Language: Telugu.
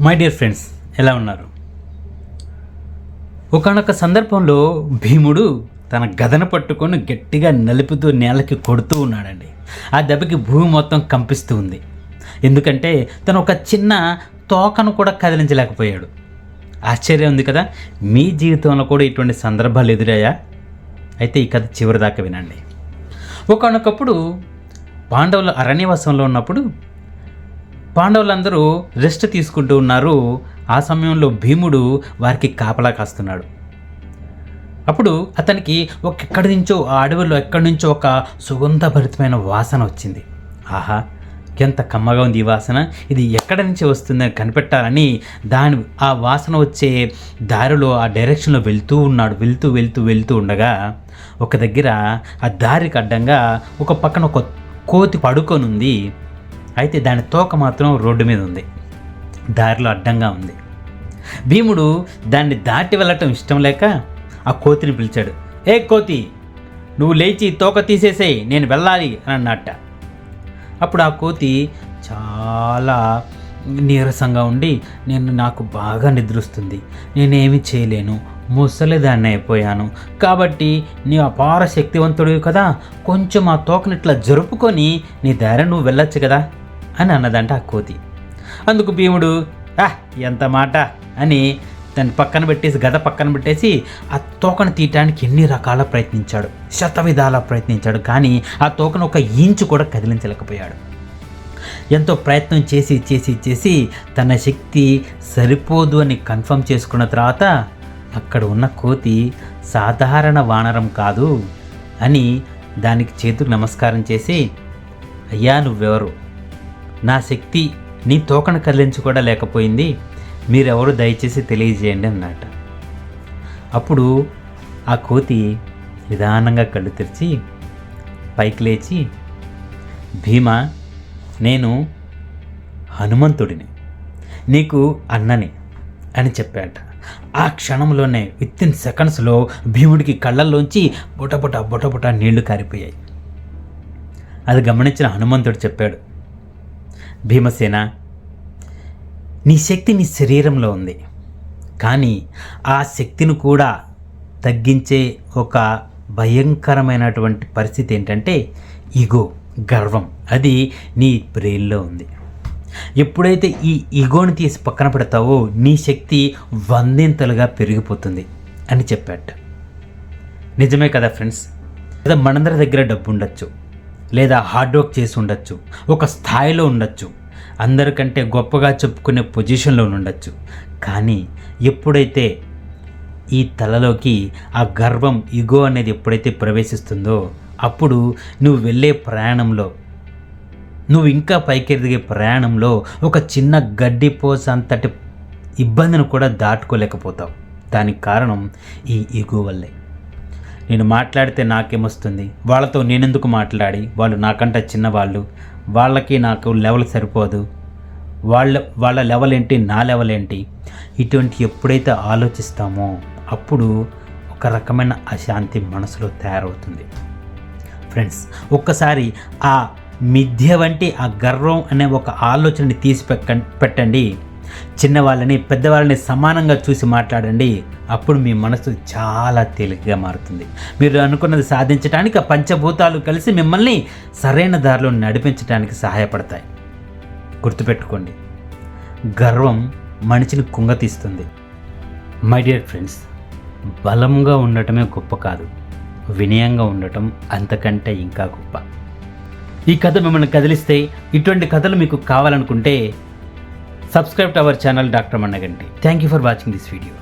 మై డియర్ ఫ్రెండ్స్, ఎలా ఉన్నారు? ఒకానొక సందర్భంలో భీముడు తన గదను పట్టుకొని గట్టిగా నలుపుతూ నేలకి కొడుతూ ఉన్నాడండి. ఆ దెబ్బకి భూమి మొత్తం కంపిస్తూ ఉంది. ఎందుకంటే తను ఒక చిన్న తోకను కూడా కదిలించలేకపోయాడు. ఆశ్చర్యం ఉంది కదా. మీ జీవితంలో కూడా ఇటువంటి సందర్భాలు ఎదురయ్యా? అయితే ఈ కథ చివరి దాకా వినండి. ఒకానొకప్పుడు పాండవులు అరణ్యవాసంలో ఉన్నప్పుడు పాండవులందరూ రెస్ట్ తీసుకుంటూ ఉన్నారు. ఆ సమయంలో భీముడు వారికి కాపలా కాస్తున్నాడు. అప్పుడు అతనికి ఎక్కడి నుంచో ఆ అడవిలో ఎక్కడి నుంచో ఒక సుగంధభరితమైన వాసన వచ్చింది. ఆహా, ఎంత కమ్మగా ఉంది ఈ వాసన, ఇది ఎక్కడి నుంచి వస్తుందని కనిపెట్టాలని ఆ వాసన వచ్చే దారిలో ఆ డైరెక్షన్లో వెళ్తూ ఉండగా ఒక దగ్గర ఆ దారికి అడ్డంగా ఒక పక్కన ఒక కోతి పడుకొని ఉంది. అయితే దాని తోక మాత్రం రోడ్డు మీద ఉంది, దారిలో అడ్డంగా ఉంది. భీముడు దాన్ని దాటి వెళ్ళటం ఇష్టం లేక ఆ కోతిని పిలిచాడు. ఏ కోతి, నువ్వు లేచి తోక తీసేసేయి, నేను వెళ్ళాలి అని అన్నట్ట. అప్పుడు ఆ కోతి చాలా నీరసంగా ఉండి, నాకు బాగా నిద్రొస్తుంది, నేనేమి చేయలేను, ముసలిదాన్ని అయిపోయాను, కాబట్టి నీ అపార శక్తివంతుడివి కదా, కొంచెం ఆ తోకని ఇట్లా జరుపుకొని నీ దారి నువ్వు వెళ్ళొచ్చు కదా అని అన్నదంట ఆ కోతి. అందుకు భీముడు ఎంత మాట అని దాన్ని గద పక్కన పెట్టేసి ఆ తోకను తీయటానికి ఎన్ని రకాల ప్రయత్నించాడు, శతవిధాల ప్రయత్నించాడు. కానీ ఆ తోకను ఒక ఇంచు కూడా కదిలించలేకపోయాడు. ఎంతో ప్రయత్నం చేసి తన శక్తి సరిపోదు అని కన్ఫర్మ్ చేసుకున్న తర్వాత అక్కడ ఉన్న కోతి సాధారణ వానరం కాదు అని దానికి చేతుకు నమస్కారం చేసి, అయ్యా నువ్వెవరు, నా శక్తి నీ తోకను కదిలించి కూడా లేకపోయింది, మీరెవరు దయచేసి తెలియజేయండి అన్నమాట. అప్పుడు ఆ కోతి నిదానంగా కళ్ళు తెరిచి పైకి లేచి, భీమా, నేను హనుమంతుడిని, నీకు అన్నని అని చెప్పాట. ఆ క్షణంలోనే వితిన్ సెకండ్స్లో భీముడికి కళ్ళల్లోంచి బుటబుట నీళ్లు కారిపోయాయి. అది గమనించిన హనుమంతుడు చెప్పాడు, భీమసేన, నీ శక్తి నీ శరీరంలో ఉంది, కానీ ఆ శక్తిని కూడా తగ్గించే ఒక భయంకరమైనటువంటి పరిస్థితి ఏంటంటే ఈగో, గర్వం. అది నీ బ్రెయిన్లో ఉంది. ఎప్పుడైతే ఈ ఈగోని తీసి పక్కన పెడతావో నీ శక్తి 100 పెరిగిపోతుంది అని చెప్పాట. నిజమే కదా ఫ్రెండ్స్. లేదా మనందరి దగ్గర డబ్బు ఉండొచ్చు, లేదా హార్డ్ వర్క్ చేసి ఉండొచ్చు, ఒక స్థాయిలో ఉండొచ్చు, అందరికంటే గొప్పగా చెప్పుకునే పొజిషన్లో ఉండొచ్చు. కానీ ఎప్పుడైతే ఈ తలలోకి ఆ గర్వం, ఈగో అనేది ఎప్పుడైతే ప్రవేశిస్తుందో అప్పుడు నువ్వు వెళ్ళే ప్రయాణంలో, నువ్వు ఇంకా పైకి ఎదిగే ప్రయాణంలో ఒక చిన్న గడ్డిపోస అంతటి ఇబ్బందిని కూడా దాటుకోలేకపోతావు. దానికి కారణం ఈ ఈగో వల్లే. నేను మాట్లాడితే నాకేమొస్తుంది, వాళ్ళతో నేనెందుకు మాట్లాడి, వాళ్ళు నాకంటే చిన్నవాళ్ళు, వాళ్ళకి నాకు లెవెల్ సరిపోదు, వాళ్ళ లెవెల్ ఏంటి, నా లెవెల్ ఏంటి, ఇటువంటి ఎప్పుడైతే ఆలోచిస్తామో అప్పుడు ఒక రకమైన అశాంతి మనసులో తయారవుతుంది. ఫ్రెండ్స్, ఒక్కసారి ఆ మిథ్య వంటి ఆ గర్వం అనే ఒక ఆలోచనని తీసి పెట్టండి. చిన్నవాళ్ళని పెద్దవాళ్ళని సమానంగా చూసి మాట్లాడండి. అప్పుడు మీ మనసు చాలా తేలికగా మారుతుంది. మీరు అనుకున్నది సాధించడానికి ఆ పంచభూతాలు కలిసి మిమ్మల్ని సరైన దారిలో నడిపించడానికి సహాయపడతాయి. గుర్తుపెట్టుకోండి, గర్వం మనిషిని కుంగతీస్తుంది. మై డియర్ ఫ్రెండ్స్, బలంగా ఉండటమే గొప్ప కాదు, వినయంగా ఉండటం అంతకంటే ఇంకా గొప్ప. ఈ కథ మిమ్మల్ని కదిలిస్తే, ఇటువంటి కథలు మీకు కావాలనుకుంటే subscribe to our channel doctor Mannaganti. Thank you for watching this video.